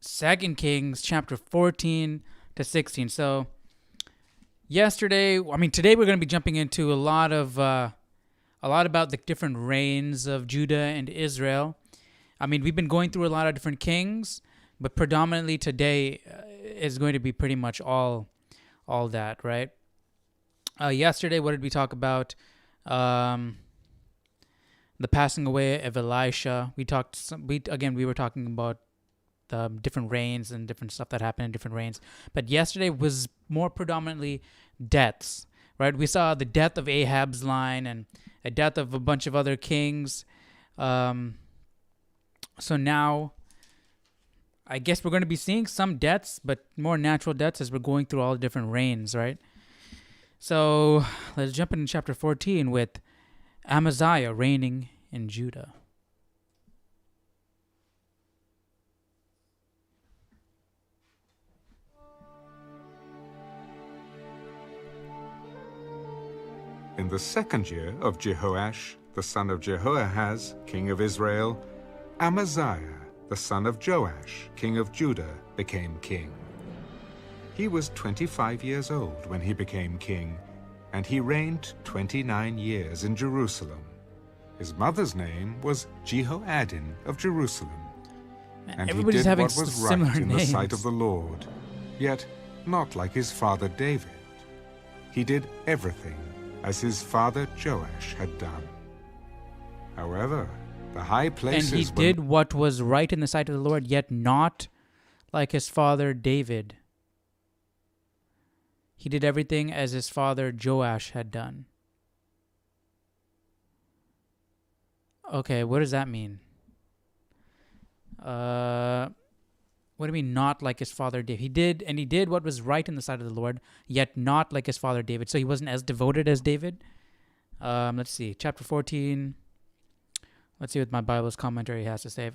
Second Kings chapter 14 to 16. So today we're going to be jumping into a lot about the different reigns of Judah and Israel. We've been going through a lot of different kings, but predominantly today is going to be pretty much all that, right? Yesterday, what did we talk about? The passing away of Elisha. We were talking about the different reigns and different stuff that happened in different reigns. But yesterday was more predominantly deaths, right? We saw the death of Ahab's line and a death of a bunch of other kings. So now, I guess we're going to be seeing some deaths, but more natural deaths as we're going through all the different reigns, right? So let's jump into chapter 14 with Amaziah reigning in Judah. In the second year of Jehoash, the son of Jehoahaz, king of Israel, Amaziah, the son of Joash, king of Judah, became king. He was 25 years old when he became king, and he reigned 29 years in Jerusalem. His mother's name was Jehoaddin of Jerusalem. And he did what was right in the sight of the Lord, yet not like his father David. He did everything as his father Joash had done. However, the high places... And he did what was right in the sight of the Lord, yet not like his father David. He did everything as his father Joash had done. Okay, what does that mean? What do you mean, not like his father David? He did what was right in the sight of the Lord, yet not like his father David. So he wasn't as devoted as David. Let's see, chapter 14. Let's see what my Bible's commentary has to say, if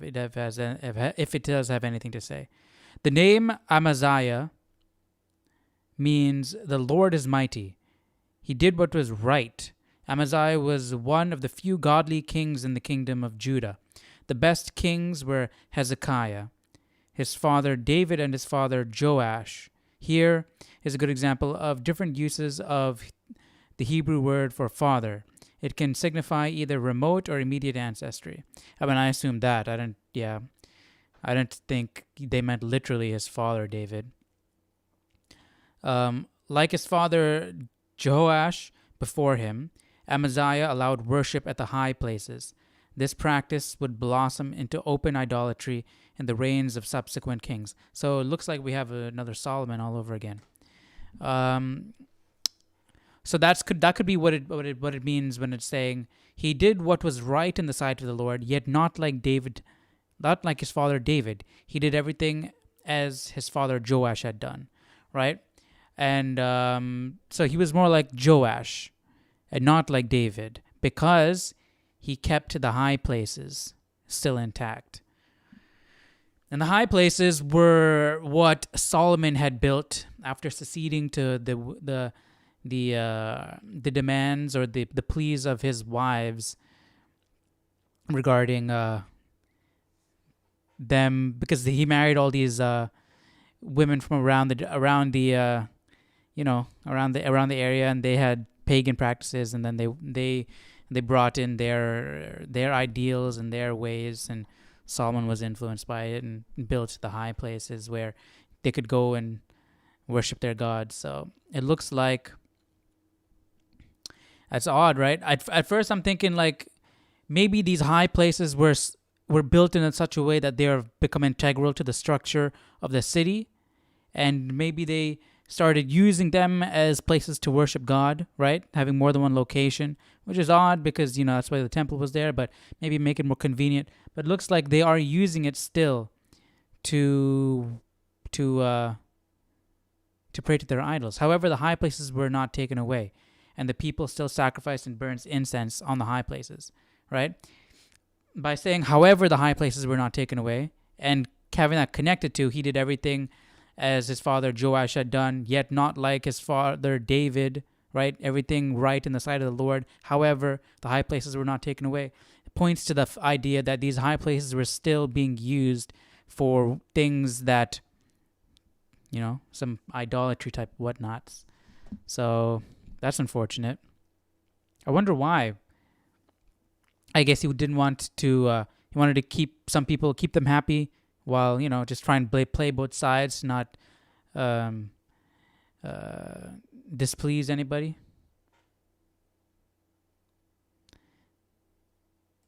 it does have anything to say. The name Amaziah means the Lord is mighty. He did what was right. Amaziah was one of the few godly kings in the kingdom of Judah. The best kings were Hezekiah, his father David, and his father Joash. Here is a good example of different uses of the Hebrew word for father. It can signify either remote or immediate ancestry. I assume that. I don't think they meant literally his father David. Like his father Jehoash before him, Amaziah allowed worship at the high places. This practice would blossom into open idolatry in the reigns of subsequent kings. So it looks like we have another Solomon all over again. So that could be what it means when it's saying he did what was right in the sight of the Lord, yet not like David, not like his father David. He did everything as his father Joash had done, right? And so he was more like Joash and not like David because he kept the high places still intact. And the high places were what Solomon had built after succeeding to the demands or the pleas of his wives regarding them, because he married all these women from around the area, and they had pagan practices, and then they brought in their ideals and their ways, and Solomon was influenced by it and built the high places where they could go and worship their gods. So it looks like that's odd, right? At first I'm thinking like maybe these high places were built in such a way that they have become integral to the structure of the city, and maybe they started using them as places to worship God, right? Having more than one location, which is odd because, that's why the temple was there, but maybe make it more convenient. But it looks like they are using it still to pray to their idols. However, the high places were not taken away, and the people still sacrificed and burned incense on the high places, right? By saying, however, the high places were not taken away, and having that connected to, he did everything as his father Joash had done, yet not like his father David, right? Everything right in the sight of the Lord. However, the high places were not taken away. It points to the idea that these high places were still being used for things that, some idolatry type whatnots. So that's unfortunate. I wonder why. I guess he didn't want to. He wanted to keep them happy, while just try and play both sides, not displease anybody.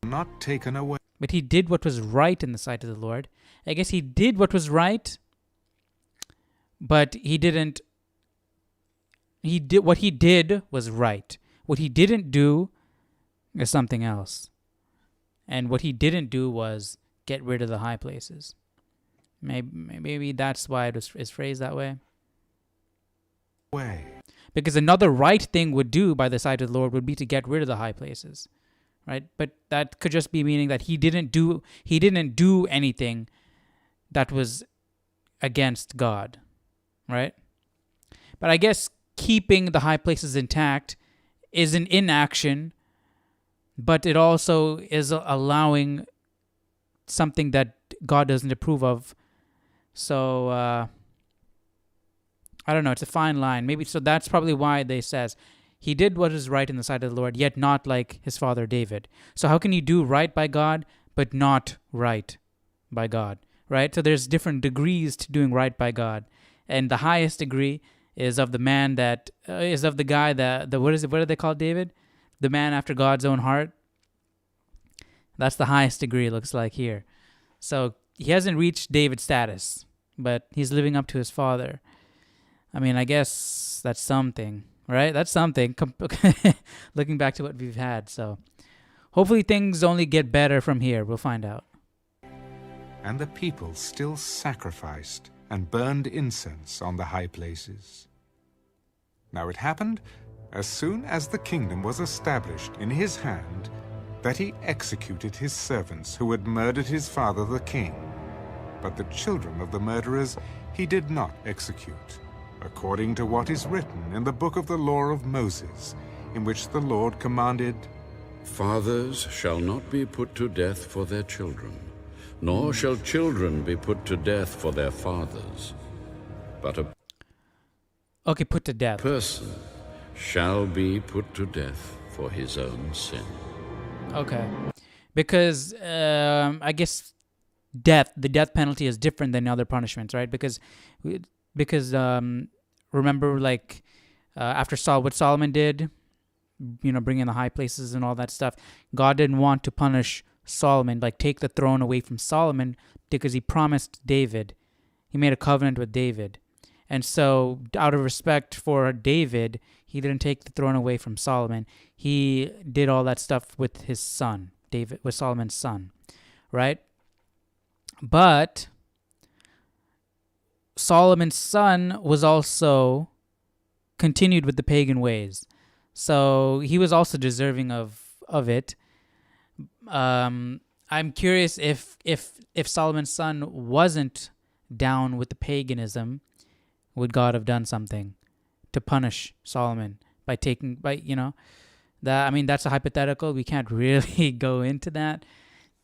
Not taken away. But he did what was right in the sight of the Lord. I guess he did what was right, but he didn't. What he did was right. What he didn't do is something else. And what he didn't do was get rid of the high places. Maybe that's why is phrased that way. Because another right thing would do by the sight of the Lord would be to get rid of the high places. Right? But that could just be meaning that he didn't do anything that was against God. Right? But I guess keeping the high places intact is an inaction, but it also is allowing something that God doesn't approve of. So I don't know, it's a fine line. Maybe so that's probably why they says he did what is right in the sight of the Lord, yet not like his father David. So how can you do right by God, but not right by God? Right? So there's different degrees to doing right by God. And the highest degree is of the man that is of the guy that what do they call David? The man after God's own heart. That's the highest degree, it looks like here. So he hasn't reached David's status, but he's living up to his father. I mean, I guess that's something, right? That's something. Looking back to what we've had. So hopefully things only get better from here. We'll find out. And the people still sacrificed and burned incense on the high places. Now it happened, as soon as the kingdom was established in his hand, that he executed his servants who had murdered his father the king. But the children of the murderers he did not execute, according to what is written in the book of the law of Moses, in which the Lord commanded, Fathers shall not be put to death for their children, nor shall children be put to death for their fathers. But a put to death. person shall be put to death for his own sin. Okay. Because I guess the death penalty is different than other punishments, right? Because remember, like after what Solomon did, bringing the high places and all that stuff, God didn't want to punish Solomon, like take the throne away from Solomon, because he promised David. He made a covenant with David. And so out of respect for David, he didn't take the throne away from Solomon. He did all that stuff with his son, David, with Solomon's son, right? But Solomon's son was also continued with the pagan ways. So he was also deserving of it. I'm curious if Solomon's son wasn't down with the paganism, would God have done something to punish Solomon that's a hypothetical. We can't really go into that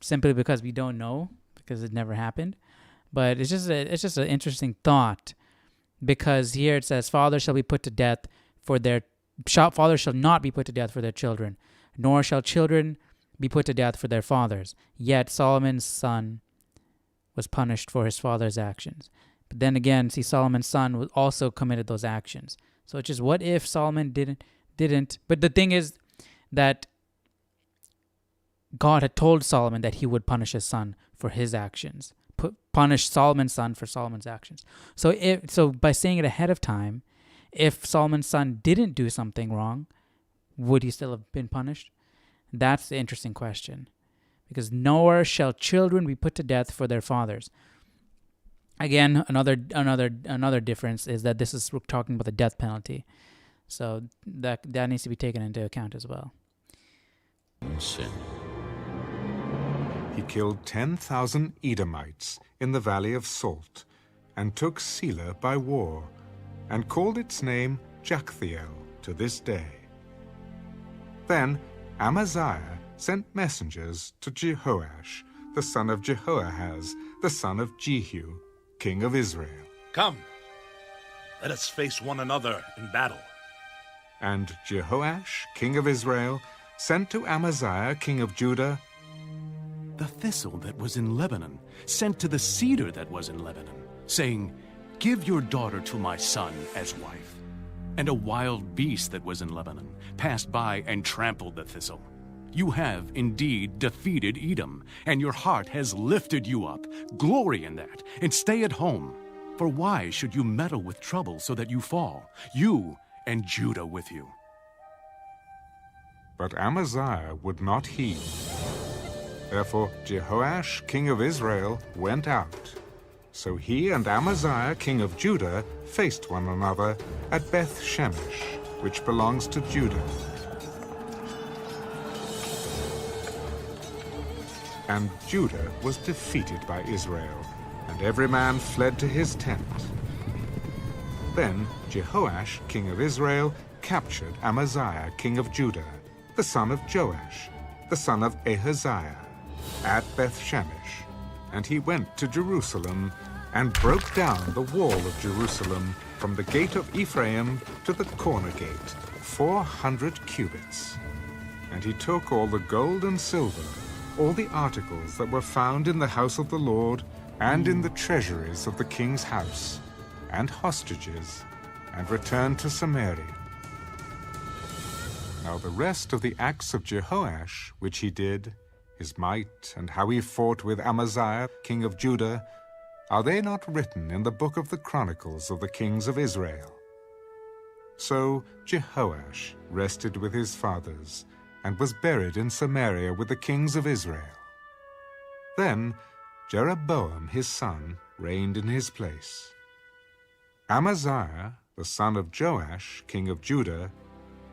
simply because we don't know, because it never happened. But it's just an interesting thought, because here it says, fathers shall not be put to death for their children, nor shall children be put to death for their fathers. Yet Solomon's son was punished for his father's actions. But then again, see, Solomon's son also committed those actions. So it's just, what if Solomon didn't? But the thing is that God had told Solomon that he would punish his son for his actions, punish Solomon's son for Solomon's actions. So by saying it ahead of time, if Solomon's son didn't do something wrong, would he still have been punished? That's the interesting question. Because nor shall children be put to death for their fathers. Again, another difference is that we're talking about the death penalty. So that needs to be taken into account as well. Sin. He killed 10,000 Edomites in the valley of Salt, and took Selah by war, and called its name Jacthiel to this day. Then Amaziah sent messengers to Jehoash, the son of Jehoahaz, the son of Jehu, king of Israel. Come, let us face one another in battle. And Jehoash, king of Israel, sent to Amaziah, king of Judah, The thistle that was in Lebanon sent to the cedar that was in Lebanon, saying, Give your daughter to my son as wife. And a wild beast that was in Lebanon passed by and trampled the thistle. You have indeed defeated Edom, and your heart has lifted you up. Glory in that, and stay at home. For why should you meddle with trouble so that you fall, you and Judah with you? But Amaziah would not heed. Therefore Jehoash, king of Israel, went out. So he and Amaziah, king of Judah, faced one another at Beth Shemesh, which belongs to Judah. And Judah was defeated by Israel, and every man fled to his tent. Then Jehoash, king of Israel, captured Amaziah, king of Judah, the son of Joash, the son of Ahaziah, at Beth Shemesh. And he went to Jerusalem and broke down the wall of Jerusalem from the gate of Ephraim to the corner gate, 400 cubits. And he took all the gold and silver, all the articles that were found in the house of the Lord and in the treasuries of the king's house, and hostages, and returned to Samaria. Now the rest of the acts of Jehoash, which he did, his might, and how he fought with Amaziah, king of Judah, are they not written in the book of the Chronicles of the kings of Israel? So Jehoash rested with his fathers, and was buried in Samaria with the kings of Israel. Then Jeroboam his son reigned in his place. Amaziah, the son of Joash, king of Judah,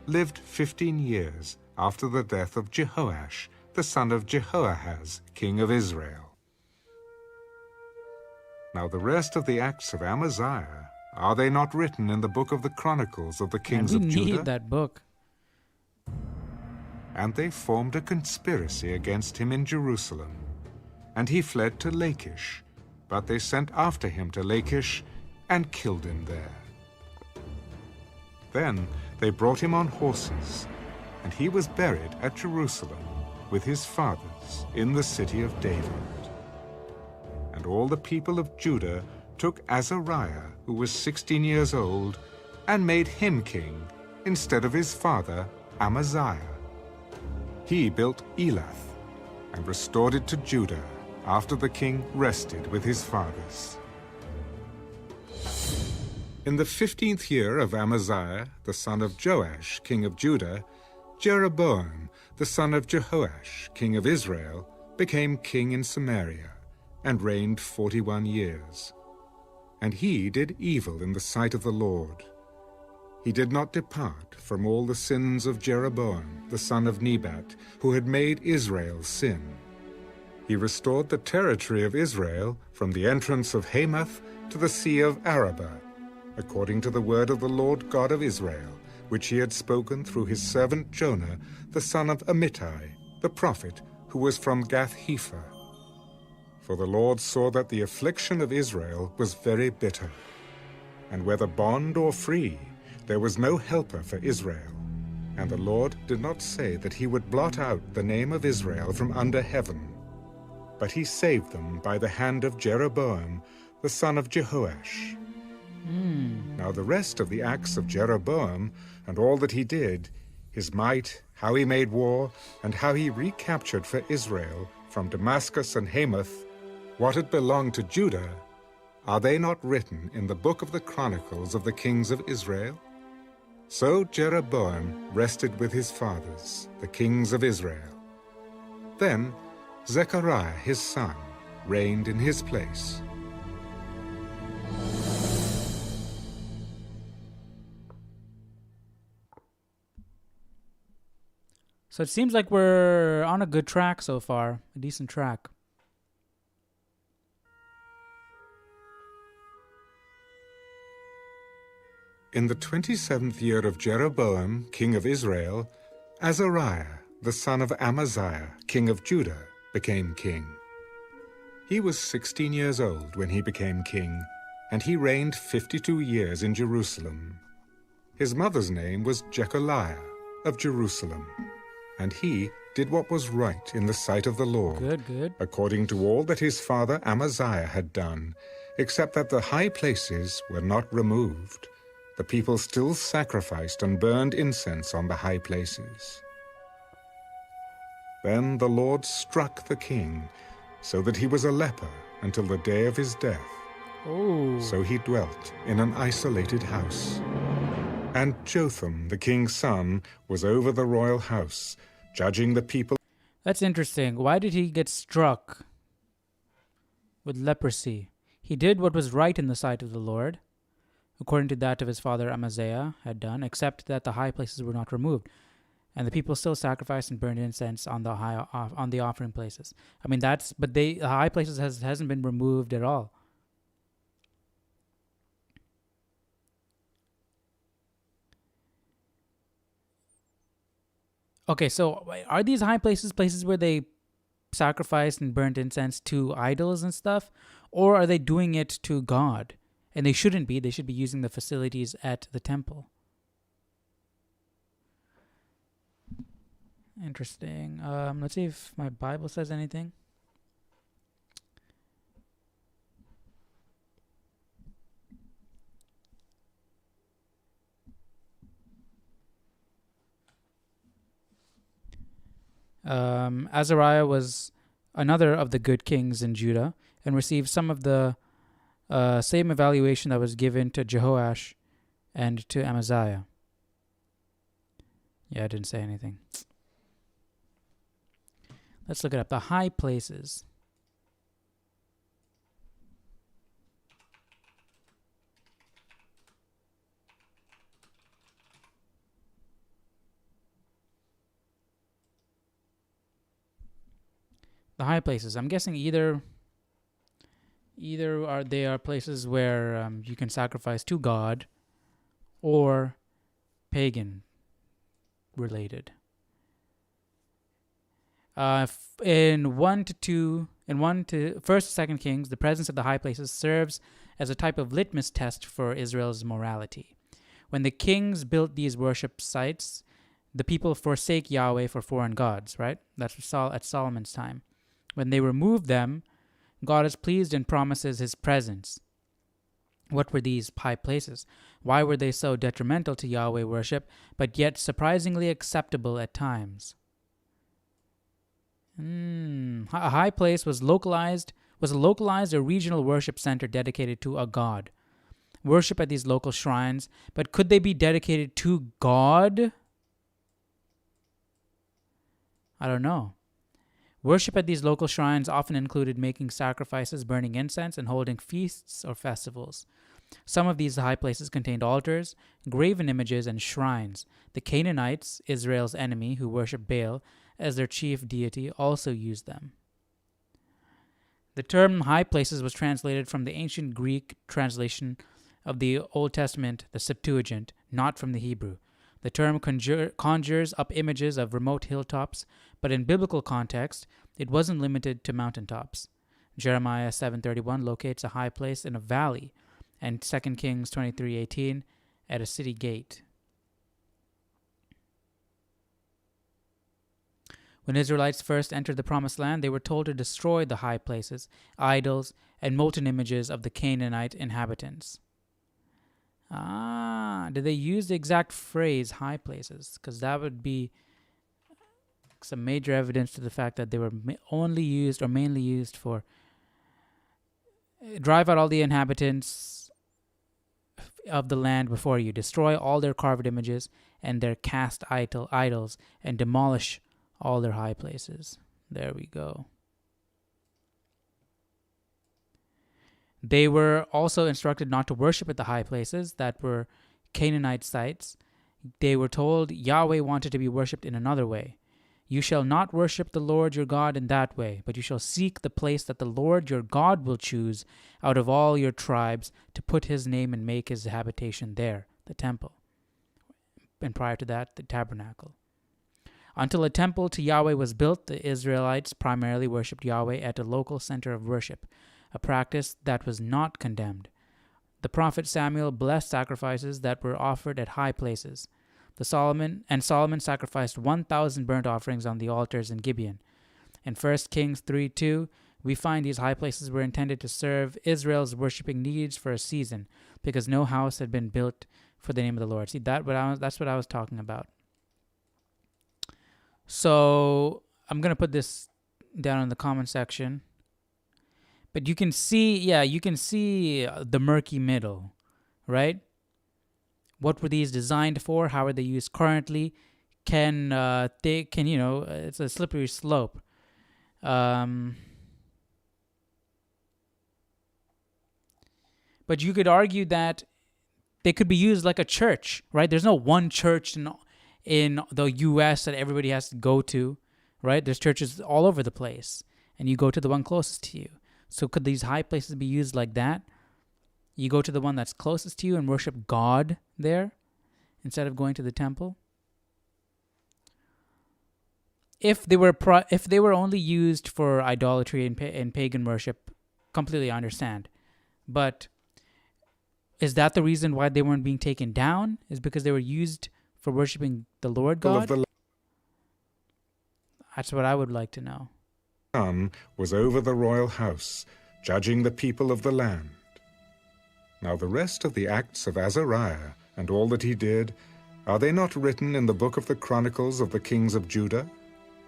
lived 15 years after the death of Jehoash, the son of Jehoahaz, king of Israel. Now the rest of the acts of Amaziah, are they not written in the book of the Chronicles of the kings of Judah? We need that book. And they formed a conspiracy against him in Jerusalem. And he fled to Lachish, but they sent after him to Lachish and killed him there. Then they brought him on horses, and he was buried at Jerusalem with his fathers in the city of David. And all the people of Judah took Azariah, who was 16 years old, and made him king instead of his father Amaziah. He built Elath and restored it to Judah after the king rested with his fathers. In the 15th year of Amaziah, the son of Joash, king of Judah, Jeroboam, the son of Jehoash, king of Israel, became king in Samaria, and reigned 41 years. And he did evil in the sight of the Lord. He did not depart from all the sins of Jeroboam, the son of Nebat, who had made Israel sin. He restored the territory of Israel from the entrance of Hamath to the sea of Arabah, according to the word of the Lord God of Israel, which he had spoken through his servant Jonah, the son of Amittai, the prophet, who was from Gath-hepher. For the Lord saw that the affliction of Israel was very bitter, and whether bond or free, there was no helper for Israel. And the Lord did not say that he would blot out the name of Israel from under heaven, but he saved them by the hand of Jeroboam, the son of Jehoash. Now the rest of the acts of Jeroboam, and all that he did, his might, how he made war, and how he recaptured for Israel from Damascus and Hamath what had belonged to Judah, are they not written in the book of the Chronicles of the kings of Israel? So Jeroboam rested with his fathers, the kings of Israel. Then Zechariah his son reigned in his place. So it seems like we're on a good track so far, a decent track. In the 27th year of Jeroboam, king of Israel, Azariah, the son of Amaziah, king of Judah, became king. He was 16 years old when he became king, and he reigned 52 years in Jerusalem. His mother's name was Jecoliah of Jerusalem, and he did what was right in the sight of the Lord, Good. according to all that his father Amaziah had done, except that the high places were not removed. The people still sacrificed and burned incense on the high places. Then the Lord struck the king, so that he was a leper until the day of his death. Oh. So he dwelt in an isolated house. And Jotham, the king's son, was over the royal house, judging the people. That's interesting. Why did he get struck with leprosy? He did what was right in the sight of the Lord, according to that of his father Amaziah had done, except that the high places were not removed, and the people still sacrificed and burned incense on the offering places. I mean, the high places hasn't been removed at all. Okay, so are these high places places where they sacrificed and burnt incense to idols and stuff, or are they doing it to God? And they shouldn't be. They should be using the facilities at the temple. Interesting. Let's see if my Bible says anything. Azariah was another of the good kings in Judah and received some of the same evaluation that was given to Jehoash and to Amaziah. Yeah, I didn't say anything. Let's look it up. The high places. The high places. I'm guessing either they are places where you can sacrifice to God, or pagan related. In 1 to 1st and 2 Kings, the presence of the high places serves as a type of litmus test for Israel's morality. When the kings built these worship sites, the people forsake Yahweh for foreign gods, right? That's at Solomon's time. When they remove them, God is pleased and promises his presence. What were these high places? Why were they so detrimental to Yahweh worship, but yet surprisingly acceptable at times? A high place was a localized or regional worship center dedicated to a god. Worship at these local shrines, but could they be dedicated to God? I don't know. Worship at these local shrines often included making sacrifices, burning incense, and holding feasts or festivals. Some of these high places contained altars, graven images, and shrines. The Canaanites, Israel's enemy, who worshipped Baal as their chief deity, also used them. The term high places was translated from the ancient Greek translation of the Old Testament, the Septuagint, not from the Hebrew. The term conjures up images of remote hilltops, but in biblical context, it wasn't limited to mountaintops. Jeremiah 7:31 locates a high place in a valley, and 2 Kings 23:18 at a city gate. When Israelites first entered the Promised Land, they were told to destroy the high places, idols, and molten images of the Canaanite inhabitants. Did they use the exact phrase high places? Because that would be some major evidence to the fact that they were only used or mainly used for drive out all the inhabitants of the land before you, destroy all their carved images and their cast idols, and demolish all their high places. There we go. They were also instructed not to worship at the high places that were Canaanite sites. They were told Yahweh wanted to be worshipped in another way. You shall not worship the Lord your God in that way, but you shall seek the place that the Lord your God will choose out of all your tribes to put his name and make his habitation there, the temple. And prior to that, the tabernacle. Until a temple to Yahweh was built, the Israelites primarily worshipped Yahweh at a local center of worship, a practice that was not condemned. The prophet Samuel blessed sacrifices that were offered at high places. Solomon sacrificed 1,000 burnt offerings on the altars in Gibeon. In 1 Kings 3:2, we find these high places were intended to serve Israel's worshiping needs for a season, because no house had been built for the name of the Lord. See, that's what I was talking about. So I'm going to put this down in the comment section. But you can see the murky middle, right? What were these designed for? How are they used currently? It's a slippery slope. But you could argue that they could be used like a church, right? There's no one church in the U.S. that everybody has to go to, right? There's churches all over the place, and you go to the one closest to you. So could these high places be used like that? You go to the one that's closest to you and worship God there instead of going to the temple? If they were only used for idolatry and pagan worship, completely understand. But is that the reason why they weren't being taken down? Is because they were used for worshiping the Lord God? That's what I would like to know. Son was over the royal house, judging the people of the land. Now the rest of the acts of Azariah and all that he did, are they not written in the book of the Chronicles of the kings of Judah?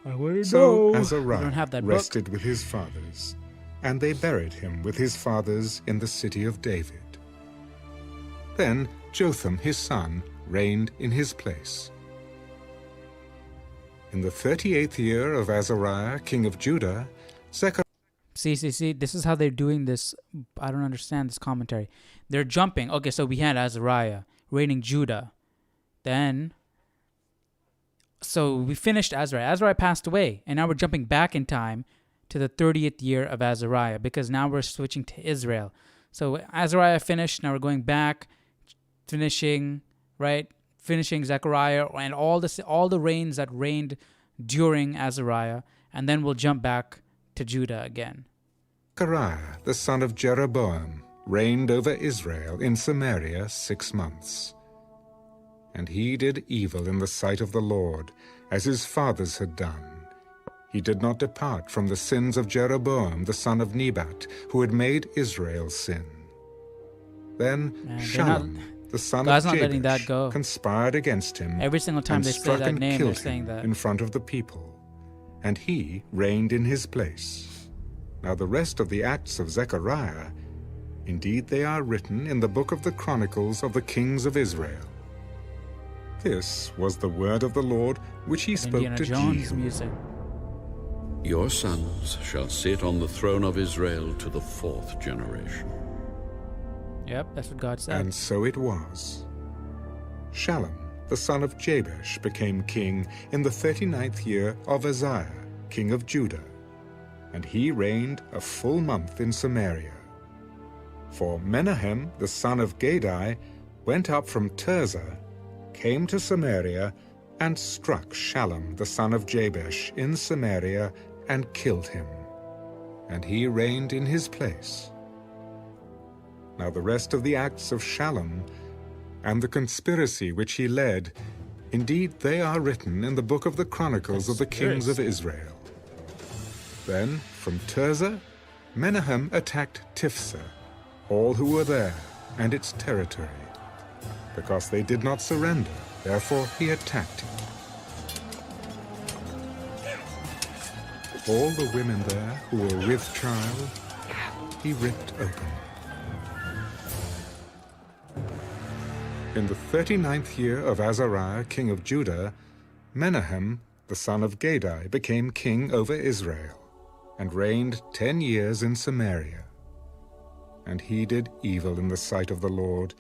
I wouldn't So know. Azariah rested with his fathers, and they buried him with his fathers in the city of David. Then Jotham his son reigned in his place. In the 38th year of Azariah, king of Judah, Zechariah... See, this is how they're doing this. I don't understand this commentary. They're jumping. Okay, so we had Azariah reigning Judah. So we finished Azariah. Azariah passed away, and now we're jumping back in time to the 30th year of Azariah, because now we're switching to Israel. So Azariah finished, now we're going back, finishing Zechariah and all the reigns that reigned during Azariah, and then we'll jump back to Judah again. Zechariah, the son of Jeroboam, reigned over Israel in Samaria 6 months. And he did evil in the sight of the Lord, as his fathers had done. He did not depart from the sins of Jeroboam, the son of Nebat, who had made Israel sin. Then Shallum, the son of Jabesh, conspired against him. Every single time they say that name, they're saying that. In front of the people, and he reigned in his place. Now the rest of the acts of Zechariah, indeed they are written in the book of the Chronicles of the kings of Israel. This was the word of the Lord which he spoke Indiana to Jones Jehu. music. Your sons shall sit on the throne of Israel to the 4th generation. Yep, that's what God said. And so it was. Shallum, the son of Jabesh, became king in the 39th year of Uzziah, king of Judah, and he reigned a full month in Samaria. For Menahem, the son of Gadai, went up from Tirzah, came to Samaria, and struck Shallum, the son of Jabesh, in Samaria, and killed him. And he reigned in his place. Now the rest of the acts of Shallum, and the conspiracy which he led, indeed they are written in the book of the Chronicles of the kings of Israel. Then, from Tirzah, Menahem attacked Tifsah, all who were there, and its territory. Because they did not surrender, therefore he attacked it. All the women there who were with child, he ripped open. In the 39th year of Azariah, king of Judah, Menahem, the son of Gadai, became king over Israel, and reigned 10 years in Samaria. And he did evil in the sight of the Lord.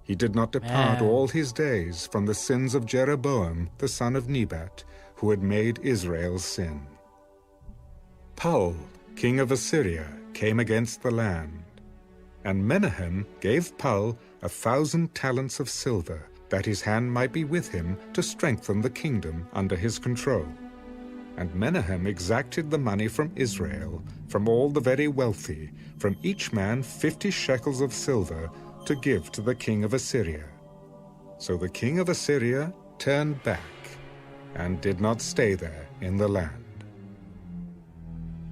He did not depart all his days from the sins of Jeroboam, the son of Nebat, who had made Israel sin. Pul, king of Assyria, came against the land. And Menahem gave Pul 1,000 talents of silver, that his hand might be with him to strengthen the kingdom under his control. And Menahem exacted the money from Israel, from all the very wealthy, from each man 50 shekels of silver, to give to the king of Assyria. So the king of Assyria turned back, and did not stay there in the land.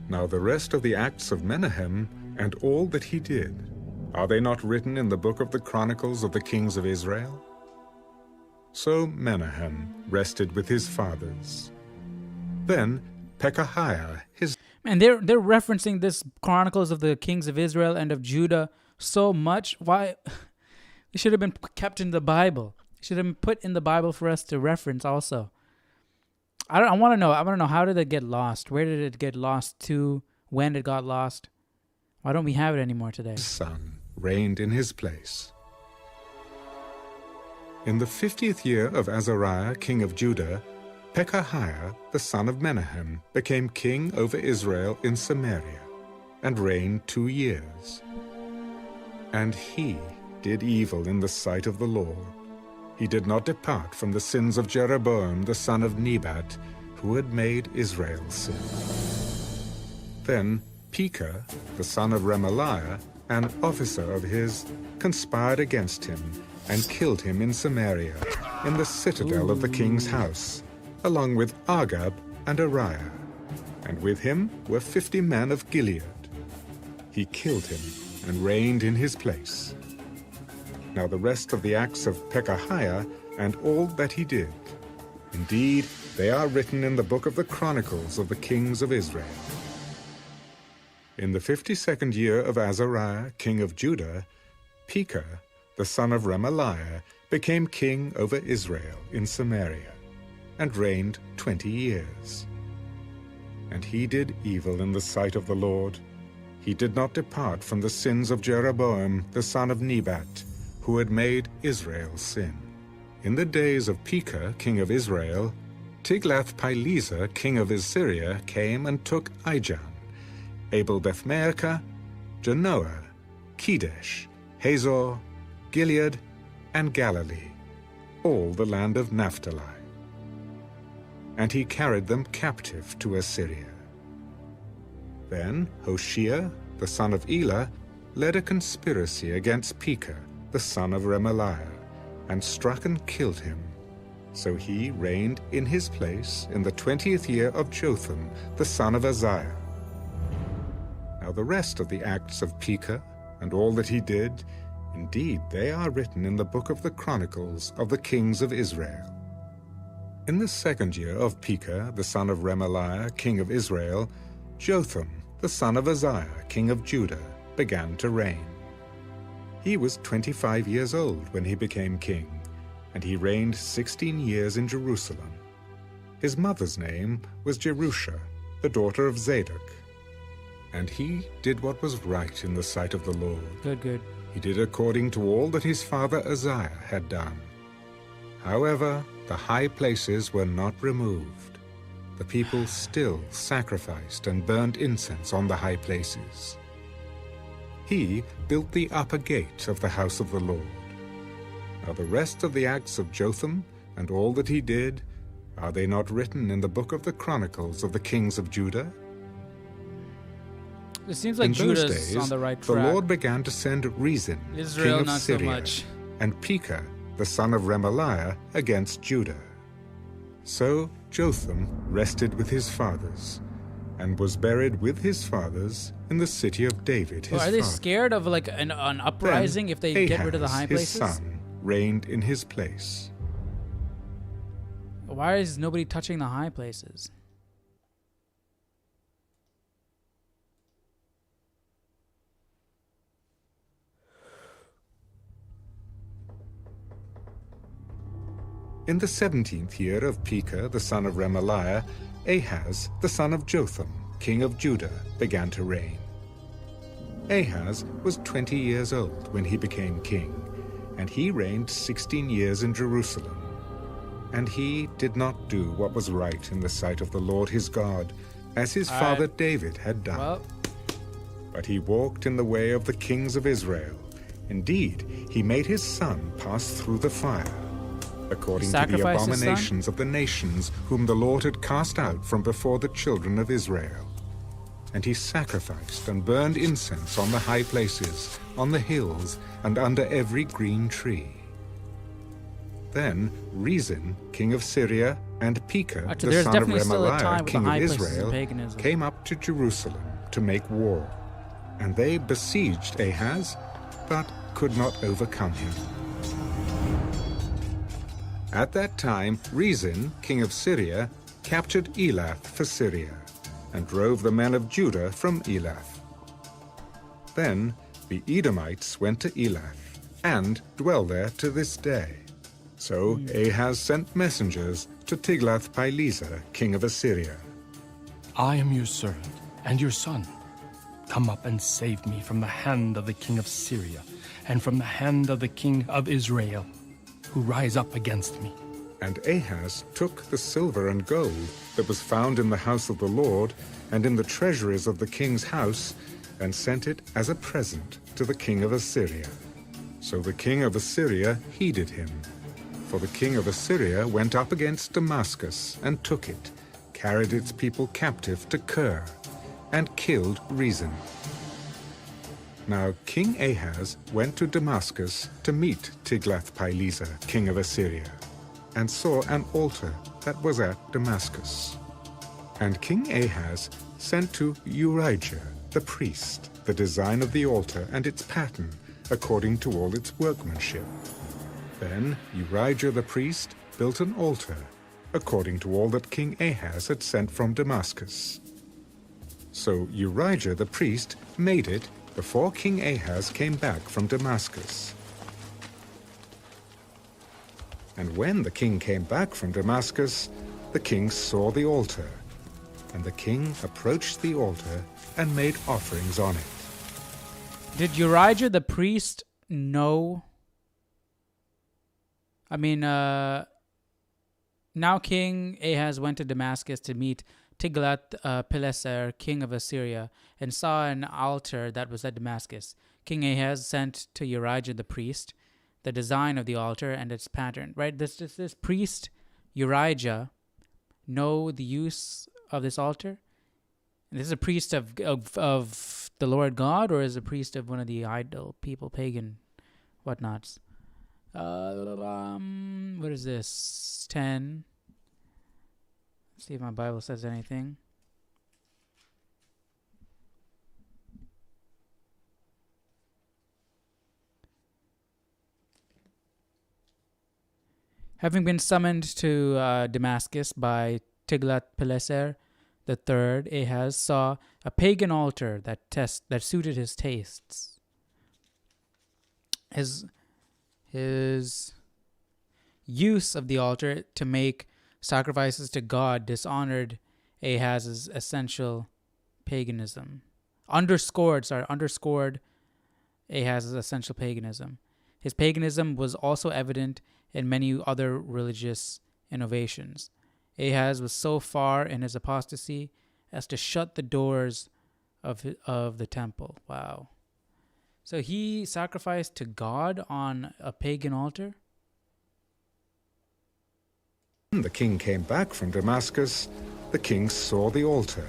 Now the rest of the acts of Menahem, and all that he did, are they not written in the book of the Chronicles of the kings of Israel? So Menahem rested with his fathers. Then Pekahiah, his... And they're referencing this Chronicles of the kings of Israel and of Judah so much. Why? It should have been kept in the Bible. It should have been put in the Bible for us to reference also. I want to know, how did it get lost? Where did it get lost to? When it got lost? Why don't we have it anymore today? Son reigned in his place. In the 50th year of Azariah, king of Judah, Pekahiah, the son of Menahem, became king over Israel in Samaria, and reigned 2 years. And he did evil in the sight of the Lord. He did not depart from the sins of Jeroboam, the son of Nebat, who had made Israel sin. Then Pekah, the son of Remaliah, an officer of his, conspired against him, and killed him in Samaria, in the citadel of the king's house, along with Agab and Ariah, and with him were 50 men of Gilead. He killed him and reigned in his place. Now the rest of the acts of Pekahiah and all that he did, indeed, they are written in the book of the Chronicles of the kings of Israel. In the 52nd year of Azariah, king of Judah, Pekah, the son of Remaliah, became king over Israel in Samaria, and reigned 20 years. And he did evil in the sight of the Lord. He did not depart from the sins of Jeroboam, the son of Nebat, who had made Israel sin. In the days of Pekah, king of Israel, Tiglath-Pileser, king of Assyria, came and took Ijon, Abel-Beth-Maachah, Janoah, Kedesh, Hazor, Gilead, and Galilee, all the land of Naphtali. And he carried them captive to Assyria. Then Hoshea, the son of Elah, led a conspiracy against Pekah, the son of Remaliah, and struck and killed him. So he reigned in his place in the 20th year of Jotham, the son of Uzziah. Now the rest of the acts of Pekah, and all that he did, indeed they are written in the book of the Chronicles of the kings of Israel. In the 2nd year of Pekah, the son of Remaliah, king of Israel, Jotham, the son of Uzziah, king of Judah, began to reign. He was 25 years old when he became king, and he reigned 16 years in Jerusalem. His mother's name was Jerusha, the daughter of Zadok. And he did what was right in the sight of the Lord. Good. He did according to all that his father Uzziah had done. However, the high places were not removed. The people still sacrificed and burned incense on the high places. He built the upper gate of the house of the Lord. Now the rest of the acts of Jotham and all that he did, are they not written in the book of the Chronicles of the kings of Judah? It seems like in those Judah's days, on the right track. the Lord began to send Rezin, Israel, king of not so Syria, much. and Pekah, the son of Remaliah, against Judah. So Jotham rested with his fathers, and was buried with his fathers in the city of David, his Are they father. scared of like an uprising if they get rid of the high Ahaz, places? his son, reigned in his place. Why is nobody touching the high places? In the 17th year of Pekah, the son of Remaliah, Ahaz, the son of Jotham, king of Judah, began to reign. Ahaz was 20 years old when he became king, and he reigned 16 years in Jerusalem. And he did not do what was right in the sight of the Lord his God, as his father David had done. But he walked in the way of the kings of Israel. Indeed, he made his son pass through the fire, according He to the sacrificed his son? abominations of the nations whom the Lord had cast out from before the children of Israel. And he sacrificed and burned incense on the high places, on the hills, and under every green tree. Then Rezin, king of Syria, and Pekah, Actually, the there's son of definitely still a time Remaliah, with the king of high places in Israel, paganism. came up to Jerusalem to make war. And they besieged Ahaz, but could not overcome him. At that time, Rezin, king of Syria, captured Elath for Syria, and drove the men of Judah from Elath. Then the Edomites went to Elath, and dwell there to this day. So Ahaz sent messengers to Tiglath-Pileser, king of Assyria. I am your servant and your son. Come up and save me from the hand of the king of Syria and from the hand of the king of Israel, who rise up against me. And Ahaz took the silver and gold that was found in the house of the Lord and in the treasuries of the king's house, and sent it as a present to the king of Assyria. So the king of Assyria heeded him. For the king of Assyria went up against Damascus and took it, carried its people captive to Kir, and killed Rezin. Now King Ahaz went to Damascus to meet Tiglath-Pileser, king of Assyria, and saw an altar that was at Damascus. And King Ahaz sent to Urijah the priest the design of the altar and its pattern, according to all its workmanship. Then Urijah the priest built an altar, according to all that King Ahaz had sent from Damascus. So Urijah the priest made it before King Ahaz came back from Damascus. And when the king came back from Damascus, the king saw the altar, and the king approached the altar and made offerings on it. Did Urijah the priest know? Now King Ahaz went to Damascus to meet Tiglath-Pileser, king of Assyria, and saw an altar that was at Damascus. King Ahaz sent to Urijah the priest the design of the altar and its pattern. Right? This priest Urijah know the use of this altar? And this is a priest of the Lord God, or is a priest of one of the idol people, pagan whatnots? What is this? 10. Let's see if my Bible says anything. Having been summoned to Damascus by Tiglath-Pileser III, Ahaz saw a pagan altar that suited his tastes. His use of the altar to make sacrifices to God dishonored Ahaz's essential paganism. Underscored Ahaz's essential paganism. His paganism was also evident in many other religious innovations. Ahaz was so far in his apostasy as to shut the doors of the temple. Wow. So he sacrificed to God on a pagan altar? When the king came back from Damascus, the king saw the altar,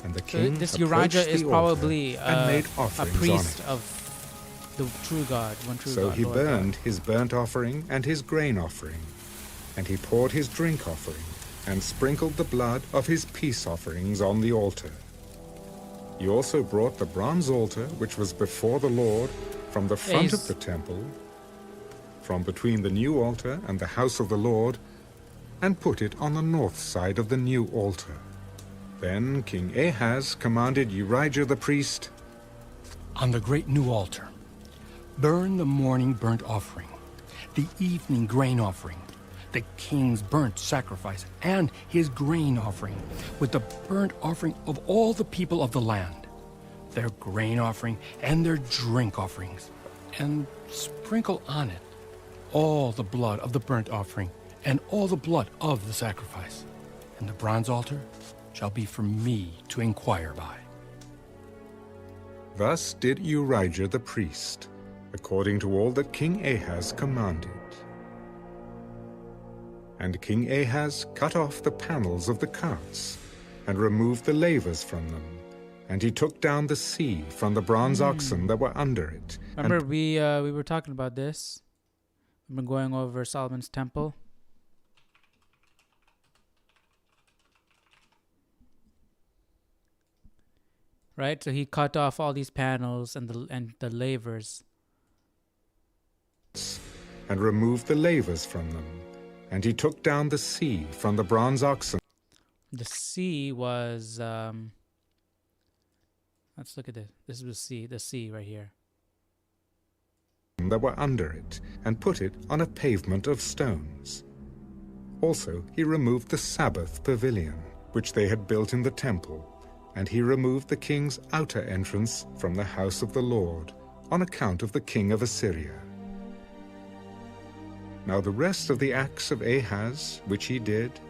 and the king This approached Urijah is the probably altar and made a offerings priest on it. of the true God, one true So God. he Lord burned God. his burnt offering and his grain offering, and he poured his drink offering, and sprinkled the blood of his peace offerings on the altar. He also brought the bronze altar which was before the Lord from the front of the temple, from between the new altar and the house of the Lord, and put it on the north side of the new altar. Then King Ahaz commanded Urijah the priest, On the great new altar, burn the morning burnt offering, the evening grain offering, the king's burnt sacrifice, and his grain offering, with the burnt offering of all the people of the land, their grain offering and their drink offerings, and sprinkle on it all the blood of the burnt offering and all the blood of the sacrifice. And the bronze altar shall be for me to inquire by. Thus did Urijah the priest, according to all that King Ahaz commanded. And King Ahaz cut off the panels of the carts, and removed the lavers from them. And he took down the sea from the bronze oxen that were under it. Remember, we were talking about this. We've been going over Solomon's temple. Right? So he cut off all these panels and the lavers. And removed the lavers from them. And he took down the sea from the bronze oxen. The sea was... let's look at this. This is the sea right here. That were under it, and put it on a pavement of stones. Also he removed the Sabbath pavilion, which they had built in the temple, and he removed the king's outer entrance from the house of the Lord, on account of the king of Assyria. Now the rest of the acts of Ahaz, which he did,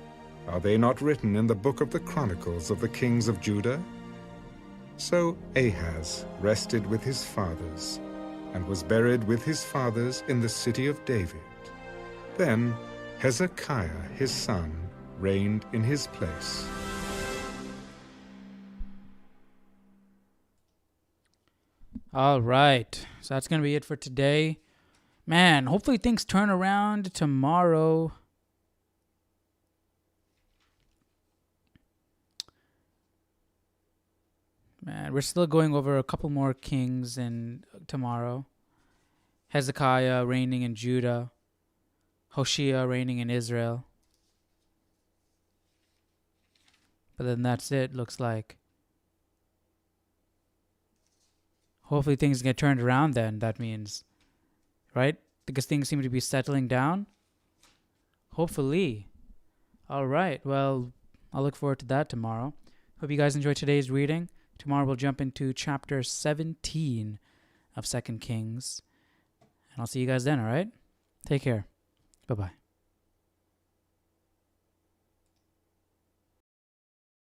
are they not written in the book of the Chronicles of the kings of Judah? So Ahaz rested with his fathers, and was buried with his fathers in the city of David. Then Hezekiah his son reigned in his place. All right. So that's going to be it for today. Man, hopefully things turn around tomorrow. Man, we're still going over a couple more kings in tomorrow. Hezekiah reigning in Judah. Hoshea reigning in Israel. But then that's it, looks like. Hopefully things get turned around then, that means. Right? Because things seem to be settling down. Hopefully. All right. Well, I'll look forward to that tomorrow. Hope you guys enjoyed today's reading. Tomorrow we'll jump into chapter 17 of 2 Kings. And I'll see you guys then, all right? Take care. Bye-bye.